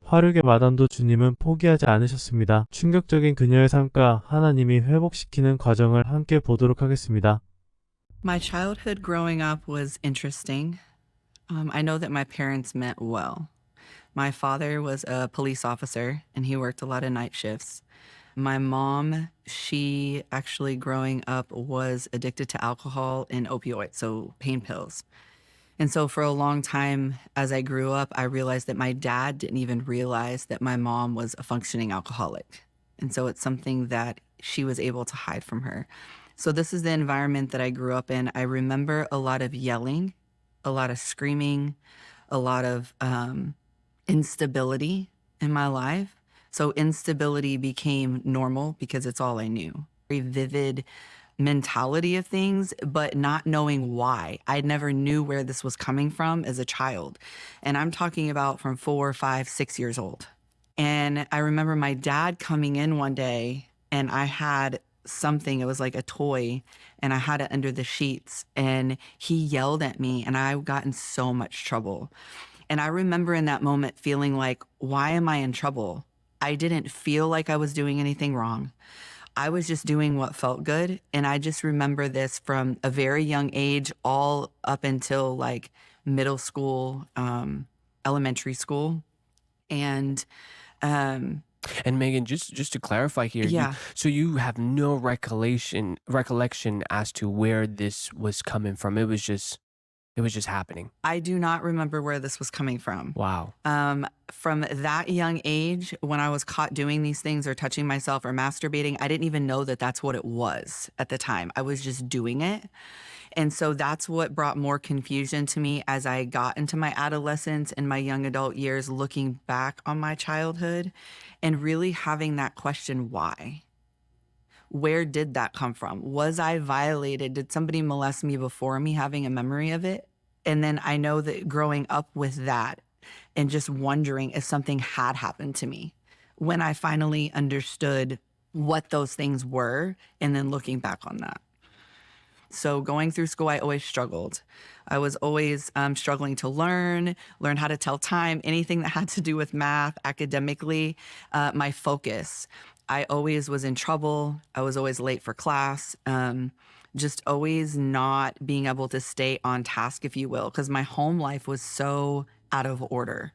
화류계 마담도 주님은 포기하지 않으셨습니다. 충격적인 그녀의 삶과 하나님이 회복시키는 과정을 함께 보도록 하겠습니다. My childhood growing up was interesting. I know that my parents meant well. My father was a police officer and he worked a lot of night shifts. My mom, she actually growing up was addicted to alcohol and opioids, so pain pills. And so for a long time, as I grew up, I realized that my dad didn't even realize that my mom was a functioning alcoholic. And so it's something that she was able to hide from her. So this is the environment that I grew up in. I remember a lot of yelling, a lot of screaming, a lot of instability in my life. So instability became normal because it's all I knew. Very vivid mentality of things, but not knowing why. I never knew where this was coming from as a child. And I'm talking about from 4, 5, 6 years old. And I remember my dad coming in one day and I had something, it was like a toy, and I had it under the sheets. And he yelled at me and I got in so much trouble. And I remember in that moment feeling like, why am I in trouble? I didn't feel like I was doing anything wrong. I was just doing what felt good. And I just remember this from a very young age, all up until like middle school, elementary school. And And Megan, just to clarify here, yeah, so you have no recollection as to where this was coming from. It was just happening. I do not remember where this was coming from. Wow. From that young age, when I was caught doing these things or touching myself or masturbating, I didn't even know that that's what it was at the time. I was just doing it. And so that's what brought more confusion to me as I got into my adolescence and my young adult years, looking back on my childhood and really having that question, why? Where did that come from? Was I violated? Did somebody molest me before me, having a memory of it? And then I know that growing up with that and just wondering if something had happened to me when I finally understood what those things were, and then looking back on that. So going through school, I always struggled. I was always struggling to learn how to tell time, anything that had to do with math, academically, my focus. I always was in trouble. I was always late for class. Just always not being able to stay on task, if you will, because my home life was so out of order.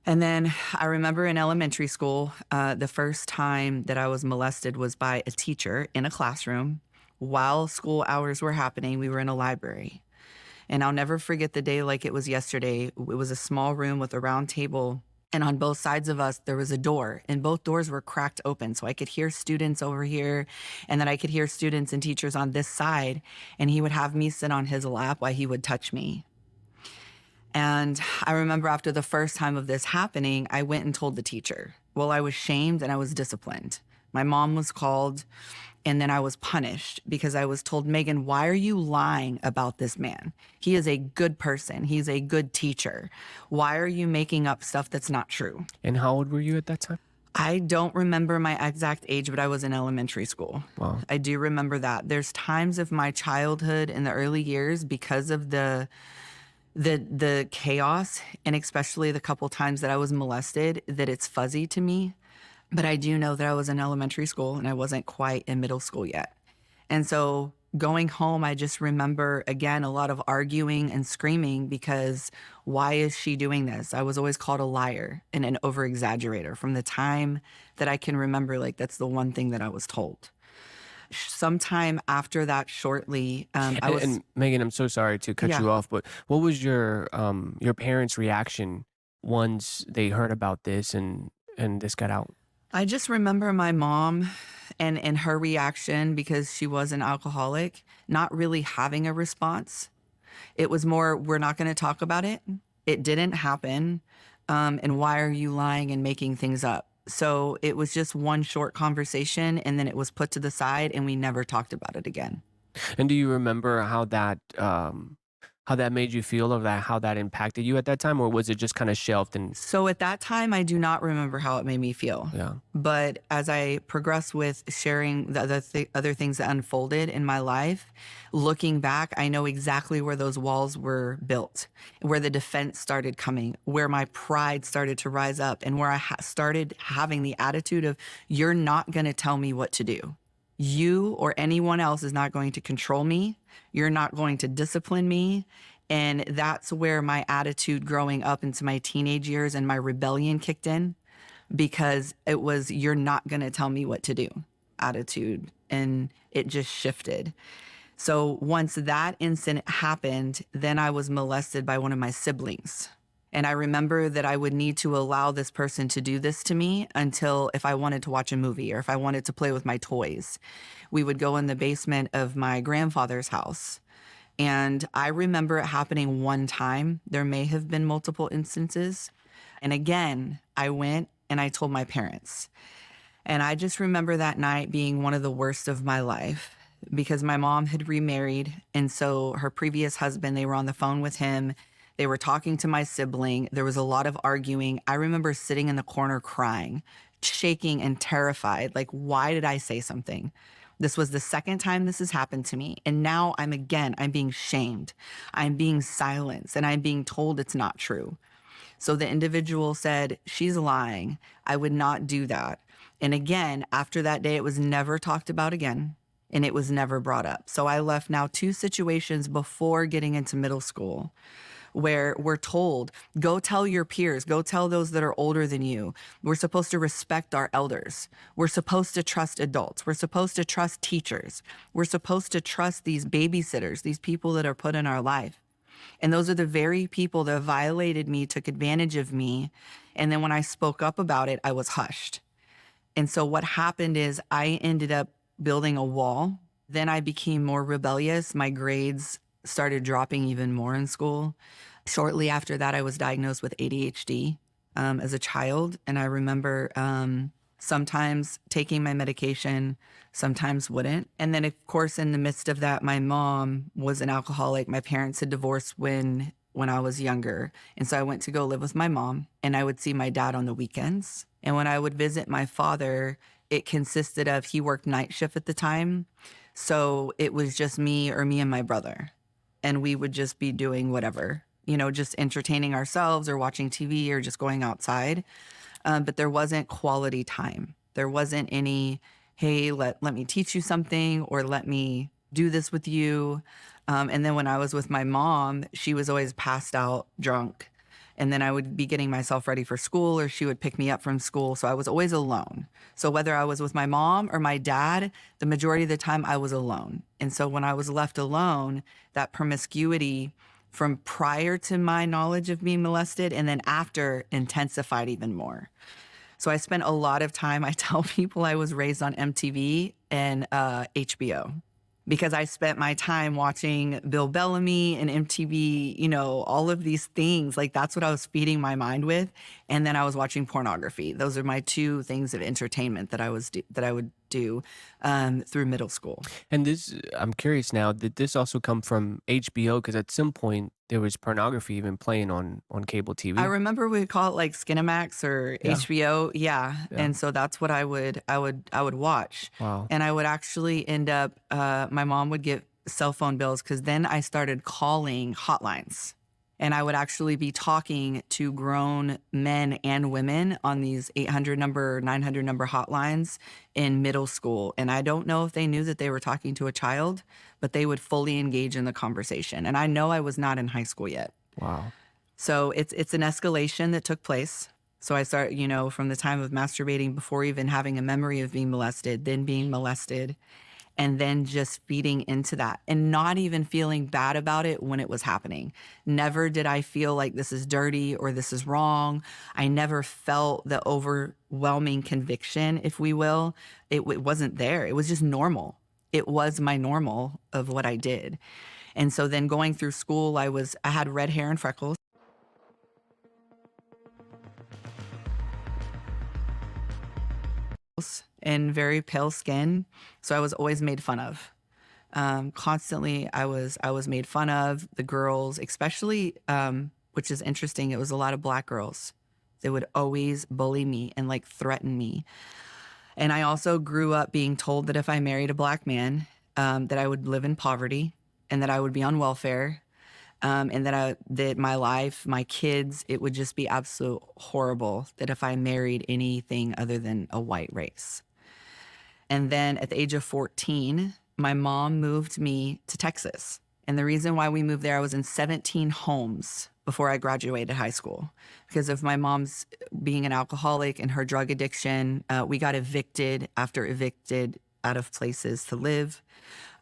And then I remember in elementary school, the first time that I was molested was by a teacher in a classroom. While school hours were happening, we were in a library. And I'll never forget the day like it was yesterday. It was a small room with a round table. And on both sides of us, there was a door, and both doors were cracked open. So I could hear students over here, and then I could hear students and teachers on this side. And he would have me sit on his lap while he would touch me. And I remember after the first time of this happening, I went and told the teacher. Well, I was shamed and I was disciplined. My mom was called, and then I was punished because I was told, Megan, why are you lying about this man? He is a good person. He's a good teacher. Why are you making up stuff that's not true? And how old were you at that time? I don't remember my exact age, but I was in elementary school. Wow. I do remember that. There's times of my childhood in the early years, because of the chaos, and especially the couple times that I was molested, that it's fuzzy to me. But I do know that I was in elementary school and I wasn't quite in middle school yet. And so going home, I just remember, again, a lot of arguing and screaming because why is she doing this? I was always called a liar and an over-exaggerator from the time that I can remember. Like, that's the one thing that I was told. Sometime after that, shortly, I was... And Megan, I'm so sorry to cut Yeah. you off, but what was your parents' reaction once they heard about this and this got out? I just remember my mom and her reaction, because she was an alcoholic, not really having a response. It was more, we're not going to talk about it. It didn't happen. And why are you lying and making things up? So it was just one short conversation, and then it was put to the side and we never talked about it again. And do you remember how that how that made you feel, or that how that impacted you at that time, or was it just kind of shelved and So at that time, I do not remember how it made me feel. yeah? But as I progress with sharing the other things that unfolded in my life, looking back, I know exactly where those walls were built, where the defense started coming, where my pride started to rise up, and where I started having the attitude of, you're not going to tell me what to do. You or anyone else is not going to control me. You're not going to discipline me. And that's where my attitude growing up into my teenage years and my rebellion kicked in, because it was, you're not going to tell me what to do attitude. And it just shifted. So once that incident happened, then I was molested by one of my siblings. And I remember that I would need to allow this person to do this to me until if I wanted to watch a movie or if I wanted to play with my toys. We would go in the basement of my grandfather's house. And I remember it happening one time. There may have been multiple instances. And again, I went and I told my parents. And I just remember that night being one of the worst of my life because my mom had remarried. And so her previous husband, they were on the phone with him. They were talking to my sibling. There was a lot of arguing. I remember sitting in the corner crying, shaking and terrified. Like, why did I say something? This was the second time this has happened to me. And now I'm being shamed. I'm being silenced and I'm being told it's not true. So the individual said, she's lying. I would not do that. And again, after that day, it was never talked about again and it was never brought up. So I left now 2 situations before getting into middle school where we're told, go tell your peers, go tell those that are older than you. We're supposed to respect our elders. We're supposed to trust adults. We're supposed to trust teachers. We're supposed to trust these babysitters, these people that are put in our life. And those are the very people that violated me, took advantage of me. And then when I spoke up about it, I was hushed. And so what happened is I ended up building a wall. Then I became more rebellious. My grades started dropping even more in school. Shortly after that, I was diagnosed with ADHD as a child. And I remember sometimes taking my medication, sometimes wouldn't. And then, of course, in the midst of that, my mom was an alcoholic. My parents had divorced when I was younger. And so I went to go live with my mom, and I would see my dad on the weekends. And when I would visit my father, it consisted of, he worked night shift at the time. So it was just me and my brother. And we would just be doing whatever, just entertaining ourselves or watching TV or just going outside. But there wasn't quality time. There wasn't any, hey, let me teach you something or let me do this with you. And then when I was with my mom, she was always passed out drunk. And then I would be getting myself ready for school or she would pick me up from school. So I was always alone. So whether I was with my mom or my dad, the majority of the time I was alone. And so when I was left alone, that promiscuity from prior to my knowledge of being molested and then after intensified even more. So I spent a lot of time, I tell people I was raised on MTV and HBO. Because I spent my time watching Bill Bellamy and MTV, all of these things. Like that's what I was feeding my mind with. And then I was watching pornography. Those are my 2 things of entertainment that I would do through middle school. And this, I'm curious now, did this also come from HBO? Because at some point there was pornography even playing on cable TV. I remember we would call it like Skinamax or Yeah. HBO. Yeah. Yeah. And so that's what I would watch. Wow. And I would actually end up, my mom would get cell phone bills because then I started calling hotlines. And I would actually be talking to grown men and women on these 800 number, 900 number hotlines in middle school. And I don't know if they knew that they were talking to a child, but they would fully engage in the conversation. And I know I was not in high school yet. Wow. So it's an escalation that took place. So I start, from the time of masturbating before even having a memory of being molested, then being molested, and then just feeding into that and not even feeling bad about it when it was happening. Never did I feel like this is dirty or this is wrong. I never felt the overwhelming conviction, if we will. It wasn't there. It was just normal. It was my normal of what I did. And so then going through school, I had red hair and freckles. And very pale skin. So I was always made fun of. Constantly, I was made fun of. The girls, especially, which is interesting, it was a lot of Black girls. They would always bully me and like threaten me. And I also grew up being told that if I married a Black man, that I would live in poverty and that I would be on welfare, and that my life, my kids, it would just be absolute horrible. That if I married anything other than a white race. And then at the age of 14, my mom moved me to Texas. And the reason why we moved there, I was in 17 homes before I graduated high school because of my mom's being an alcoholic and her drug addiction. We got evicted after evicted out of places to live.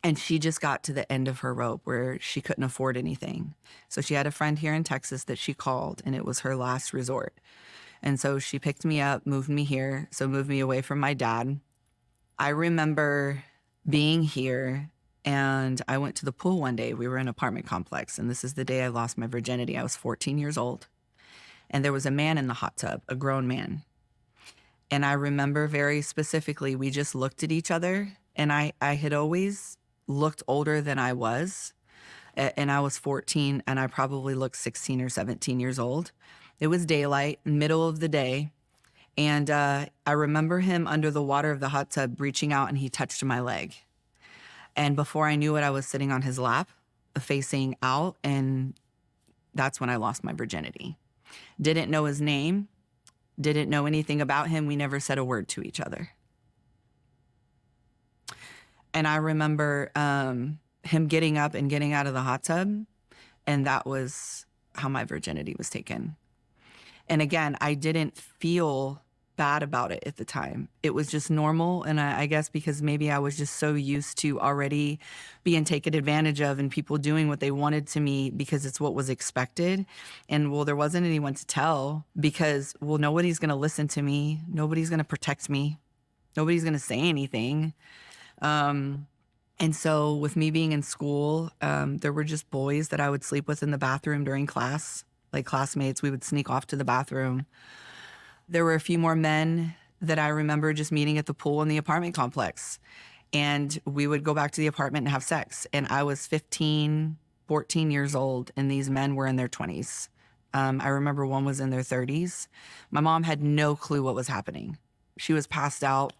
And she just got to the end of her rope where she couldn't afford anything. So she had a friend here in Texas that she called, and it was her last resort. And so she picked me up, moved me here, so moved me away from my dad. I remember being here, and I went to the pool one day. We were in an apartment complex, and this is the day I lost my virginity. I was 14 years old, and there was a man in the hot tub, a grown man. And I remember very specifically, we just looked at each other, and I had always looked older than I was, and I was 14, and I probably looked 16 or 17 years old. It was daylight, middle of the day. And I remember him under the water of the hot tub reaching out, and he touched my leg. And before I knew it, I was sitting on his lap, facing out, and that's when I lost my virginity. Didn't know his name, didn't know anything about him. We never said a word to each other. And I remember him getting up and getting out of the hot tub, and that was how my virginity was taken. And again, I didn't feel bad about it at the time. It was just normal. And I guess because maybe I was just so used to already being taken advantage of and people doing what they wanted to me because it's what was expected. And well, there wasn't anyone to tell because, well, nobody's going to listen to me. Nobody's going to protect me. Nobody's going to say anything. And so with me being in school, there were just boys that I would sleep with in the bathroom during class. Like classmates, we would sneak off to the bathroom. There were a few more men that I remember just meeting at the pool in the apartment complex. And we would go back to the apartment and have sex. And I was 15, 14 years old, and these men were in their 20s. I remember one was in their 30s. My mom had no clue what was happening. She was passed out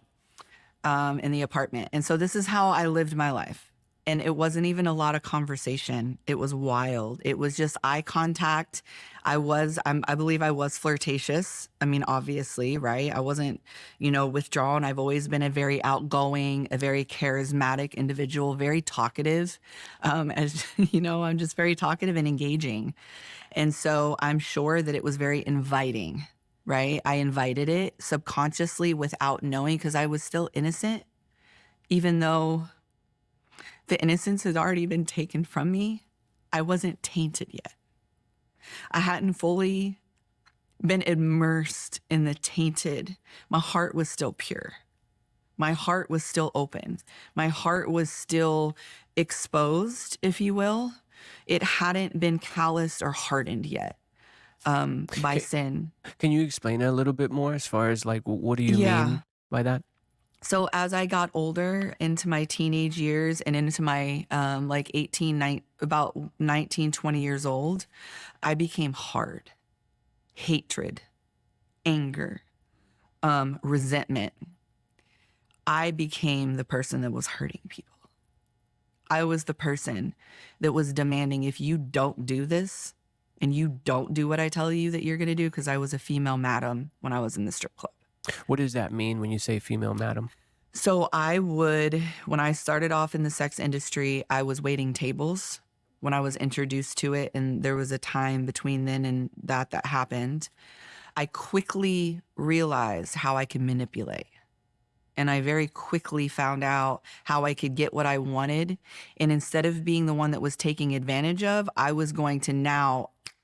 in the apartment. And so this is how I lived my life. And it wasn't even a lot of conversation. It was wild. It was just eye contact. I believe I was flirtatious. I mean, obviously, right? I wasn't, withdrawn. I've always been a very outgoing, a very charismatic individual, very talkative. As you know, I'm just very talkative and engaging. And so I'm sure that it was very inviting, right? I invited it subconsciously without knowing because I was still innocent, even though the innocence had already been taken from me. I wasn't tainted yet. I hadn't fully been immersed in the tainted. My heart was still pure. My heart was still open. My heart was still exposed, if you will. It hadn't been calloused or hardened yet by sin. Can you explain it a little bit more as far as like, what do you mean by that? So as I got older into my teenage years and into my about 19, 20 years old, I became hard. Hatred, anger, resentment. I became the person that was hurting people. I was the person that was demanding, if you don't do this and you don't do what I tell you that you're going to do, because I was a female madam when I was in the strip club. What does that mean when you say female madam? So when I started off in the sex industry, I was waiting tables when I was introduced to it. And there was a time between then and that happened. I quickly realized how I could manipulate. And I very quickly found out how I could get what I wanted. And instead of being the one that was taking advantage of,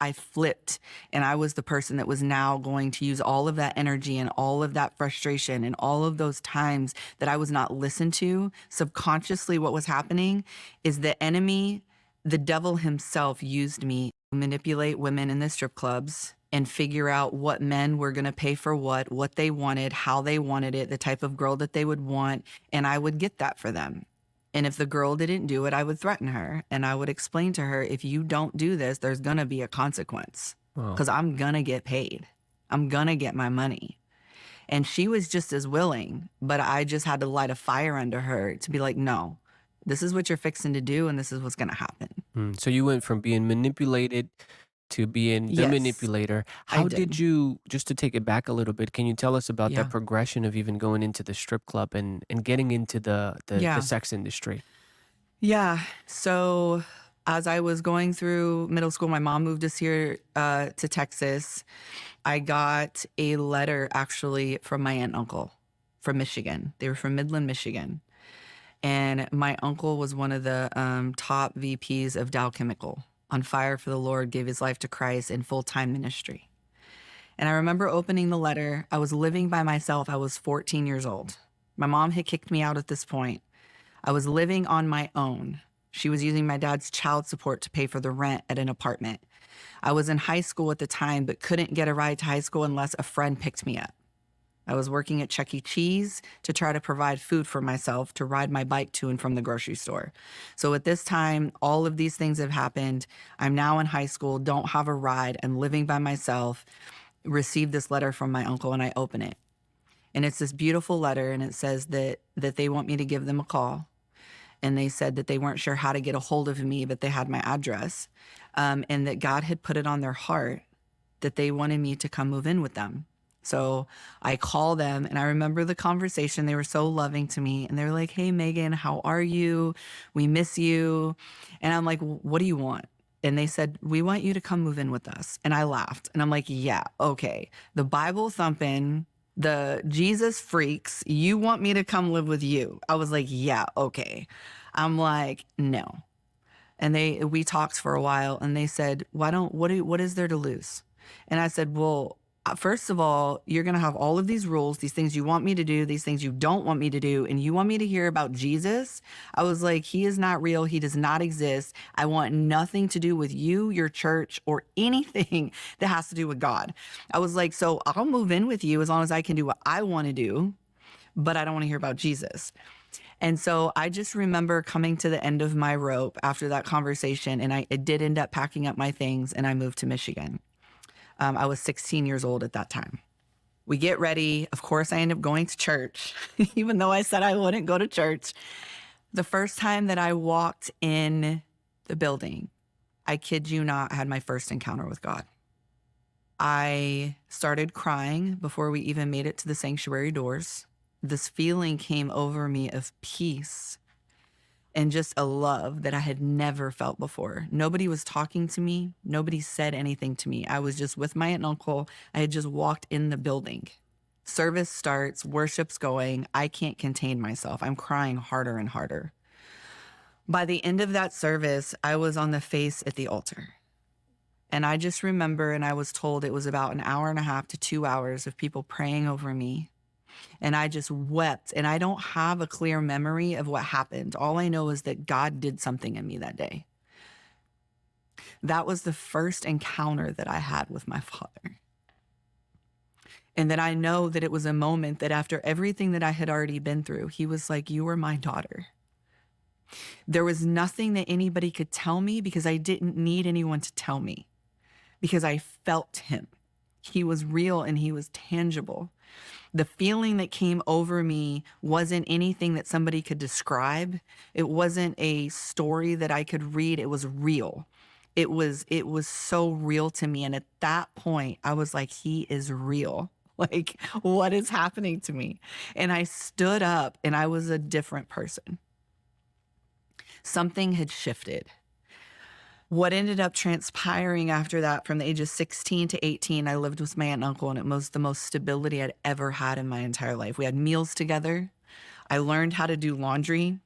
I flipped, and I was the person that was now going to use all of that energy and all of that frustration and all of those times that I was not listened to. Subconsciously, what was happening is the enemy, the devil himself, used me to manipulate women in the strip clubs and figure out what men were going to pay for what they wanted, how they wanted it, the type of girl that they would want, and I would get that for them. And if the girl didn't do it, I would threaten her and I would explain to her, if you don't do this, there's going to be a consequence Wow. because I'm going to get paid. I'm going to get my money. And she was just as willing, but I just had to light a fire under her to be like, no, this is what you're fixing to do and this is what's going to happen. So you went from being manipulated to being the Yes, manipulator. I How did. did you, just to take it back a little bit, can you tell us about Yeah. that progression of even going into the strip club and getting into the Yeah. sex industry? Yeah. So as I was going through middle school, my mom moved us here to Texas. I got a letter actually from my aunt and uncle from Michigan. They were from Midland, Michigan. And my uncle was one of the top VPs of Dow Chemical, on fire for the Lord, gave his life to Christ in full-time ministry. And I remember opening the letter. I was living by myself. I was 14 years old. My mom had kicked me out at this point. I was living on my own. She was using my dad's child support to pay for the rent at an apartment. I was in high school at the time, but couldn't get a ride to high school unless a friend picked me up. I was working at Chuck E. Cheese to try to provide food for myself to ride my bike to and from the grocery store. So at this time, all of these things have happened. I'm now in high school, don't have a ride. I'm living by myself. Received this letter from my uncle and I open it. And it's this beautiful letter and it says that they want me to give them a call. And they said that they weren't sure how to get a hold of me, but they had my address. And that God had put it on their heart that they wanted me to come move in with them. So I call them and I remember the conversation. They were so loving to me and they're like, hey, Megan, how are you? We miss you. And I'm like, what do you want? And they said, we want you to come move in with us. And I laughed and I'm like, yeah, okay. The Bible thumping, the Jesus freaks, you want me to come live with you? I was like, yeah, okay. I'm like, no. And we talked for a while and they said, what is there to lose? And I said, well, first of all, you're going to have all of these rules, these things you want me to do, these things you don't want me to do, and you want me to hear about Jesus? I was like, he is not real. He does not exist. I want nothing to do with you, your church, or anything that has to do with God. I was like, so I'll move in with you as long as I can do what I want to do, but I don't want to hear about Jesus. And so I just remember coming to the end of my rope after that conversation, and I did end up packing up my things, and I moved to Michigan. I was 16 years old at that time. We get ready. Of course, I end up going to church, even though I said I wouldn't go to church. The first time that I walked in the building, I kid you not, I had my first encounter with God. I started crying before we even made it to the sanctuary doors. This feeling came over me of peace and just a love that I had never felt before. Nobody was talking to me. Nobody said anything to me. I was just with my aunt and uncle. I had just walked in the building. Service starts, worship's going. I can't contain myself. I'm crying harder and harder. By the end of that service, I was on the face at the altar. And I just remember, and I was told it was about an hour and a half to 2 hours of people praying over me. And I just wept. And I don't have a clear memory of what happened. All I know is that God did something in me that day. That was the first encounter that I had with my Father. And then I know that it was a moment that after everything that I had already been through, he was like, you are my daughter. There was nothing that anybody could tell me because I didn't need anyone to tell me, because I felt him. He was real and he was tangible. The feeling that came over me wasn't anything that somebody could describe. It wasn't a story that I could read. It was real. It was so real to me. And at that point, I was like, he is real. Like, what is happening to me? And I stood up and I was a different person. Something had shifted. What ended up transpiring after that, from the age of 16 to 18, I lived with my aunt and uncle, and it was the most stability I'd ever had in my entire life. We had meals together. I learned how to do laundry.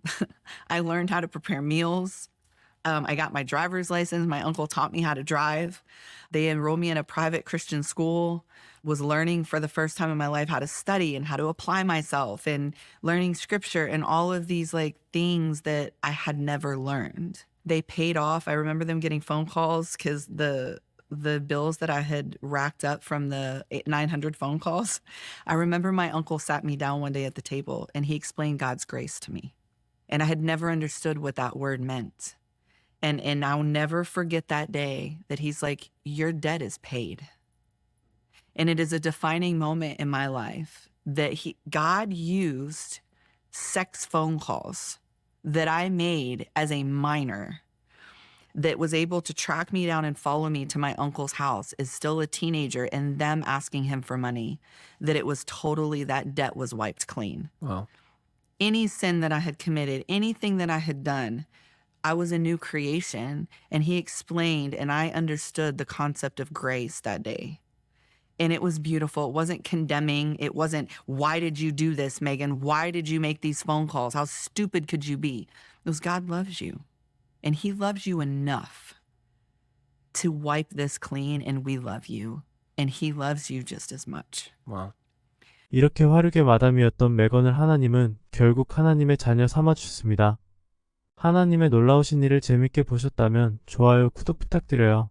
I learned how to prepare meals. I got my driver's license. My uncle taught me how to drive. They enrolled me in a private Christian school, was learning for the first time in my life how to study and how to apply myself, and learning scripture and all of these like things that I had never learned. They paid off. I remember them getting phone calls because the bills that I had racked up from the 900 phone calls. I remember my uncle sat me down one day at the table and he explained God's grace to me. And I had never understood what that word meant. And I'll never forget that day that he's like, your debt is paid. And it is a defining moment in my life that God used sex phone calls that I made as a minor that was able to track me down and follow me to my uncle's house as still a teenager and them asking him for money, that it was totally, that debt was wiped clean. Wow. Any sin that I had committed, anything that I had done, I was a new creation. And he explained, and I understood the concept of grace that day. And it was beautiful. It wasn't condemning. It wasn't, why did you do this, Megan? Why did you make these phone calls? How stupid could you be? It was, God loves you. And he loves you enough to wipe this clean, and we love you. And he loves you just as much. Wow. 이렇게 화류계 마담이었던 메건을 하나님은 결국 하나님의 자녀 삼아주셨습니다. 하나님의 놀라우신 일을 재밌게 보셨다면 좋아요, 구독 부탁드려요.